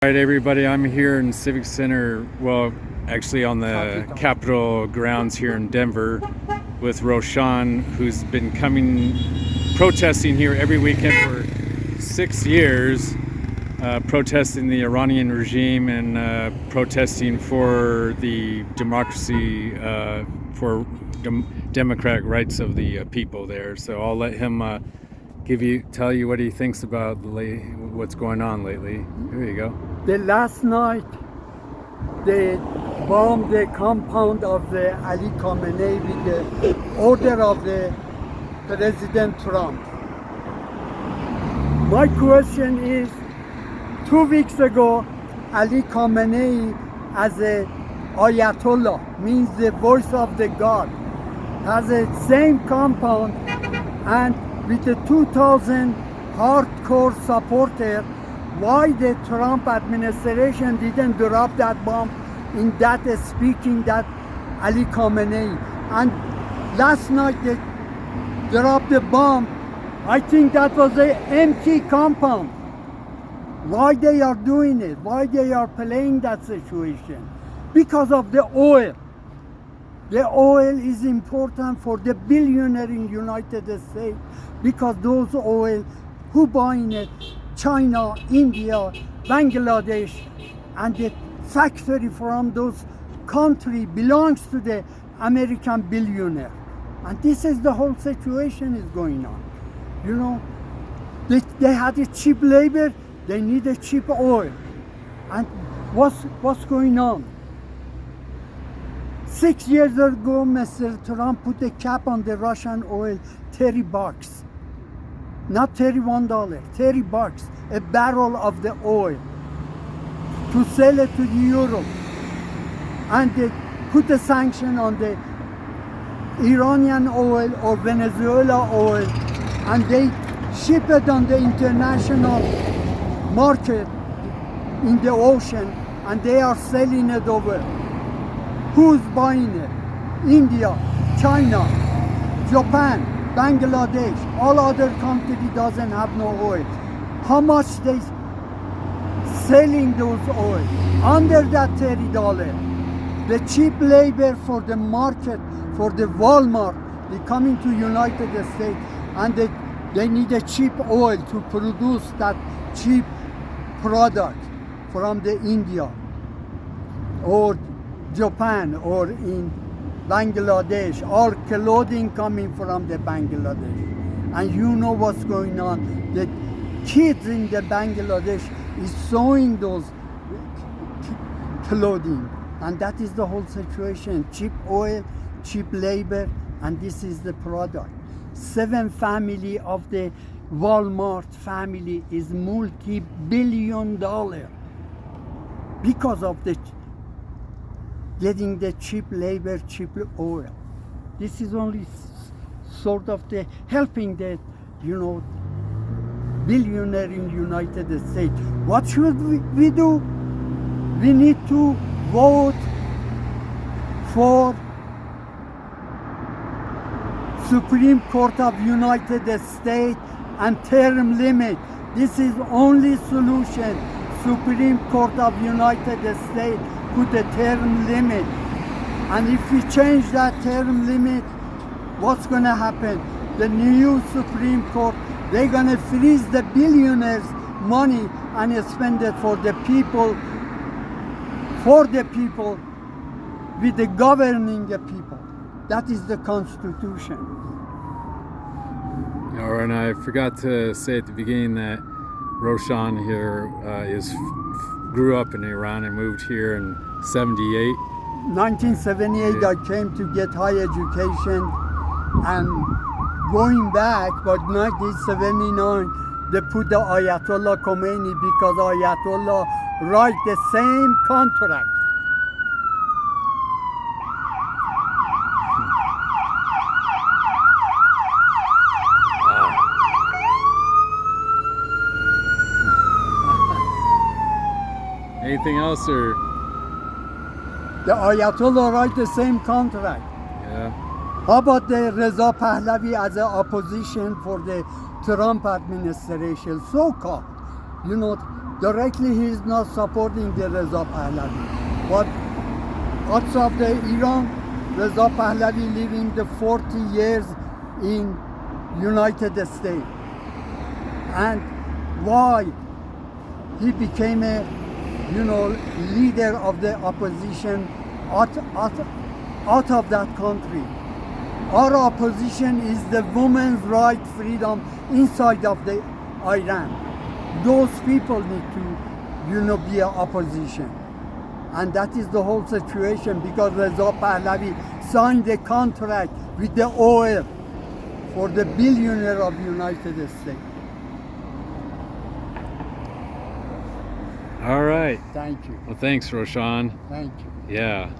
All right, everybody, I'm here in Civic Center, well, actually on the Capitol grounds here in Denver with Roshan, who's been protesting here every weekend for 6 years, protesting the Iranian regime and protesting for the democracy, for democratic rights of the people there. So I'll let him tell you what he thinks about what's going on lately. Here you go. The last night, they bombed the compound of the Ali Khamenei with the order of the President Trump. My question is, 2 weeks ago, Ali Khamenei, as a Ayatollah, means the voice of the God, has the same compound, and with the 2,000 hardcore supporters. Why the Trump administration didn't drop that bomb in that speaking that Ali Khamenei? And last night they dropped the bomb. I think that was an empty compound. Why they are doing it? Why they are playing that situation? Because of the oil. The oil is important for the billionaire in United States, because those oil, who buying it? China, India, Bangladesh, and the factory from those countries belongs to the American billionaire. And this is the whole situation is going on. You know, they had a cheap labor, they need a cheap oil. And what's going on? 6 years ago, Mr. Trump put a cap on the Russian oil, $30. Not $31, $30, a barrel of the oil, to sell it to Europe. And they put a sanction on the Iranian oil or Venezuela oil, and they ship it on the international market in the ocean, and they are selling it over. Who's buying it? India, China, Japan, Bangladesh, all other countries doesn't have no oil. How much they selling those oil? Under that $30. The cheap labor for the market, for the Walmart, they coming to United States, and they need a cheap oil to produce that cheap product from the India or Japan or in Bangladesh, or clothing coming from the Bangladesh. And you know what's going on. The kids in the Bangladesh is sewing those clothing. And that is the whole situation. Cheap oil, cheap labor, and this is the product. 7 family of the Walmart family is multi-billion-dollar because of the getting the cheap labor, cheap oil. This is only sort of the helping the, billionaire in United States. What should we do? We need to vote for Supreme Court of United States and term limit. This is only solution. Supreme Court of United States put a term limit, and if we change that term limit, what's going to happen? The new Supreme Court, they're going to freeze the billionaires' money and spend it for the people, with the governing the people. That is the Constitution. All right, and I forgot to say at the beginning that Roshan here grew up in Iran and moved here in 78. 1978, I came to get high education, and going back, but 1979, they put the Ayatollah Khomeini, because Ayatollah write the same contract. Anything else, or? The Ayatollah write the same contract. Yeah. How about the Reza Pahlavi as an opposition for the Trump administration? So-called. Directly, he is not supporting the Reza Pahlavi. But outside the Iran, Reza Pahlavi living the 40 years in United States. And why he became a, leader of the opposition out of that country. Our opposition is the women's right freedom inside of the Iran. Those people need to, be an opposition. And that is the whole situation, because Reza Pahlavi signed a contract with the oil for the billionaire of the United States. All right. Thank you. Well, thanks, Roshan. Thank you. Yeah.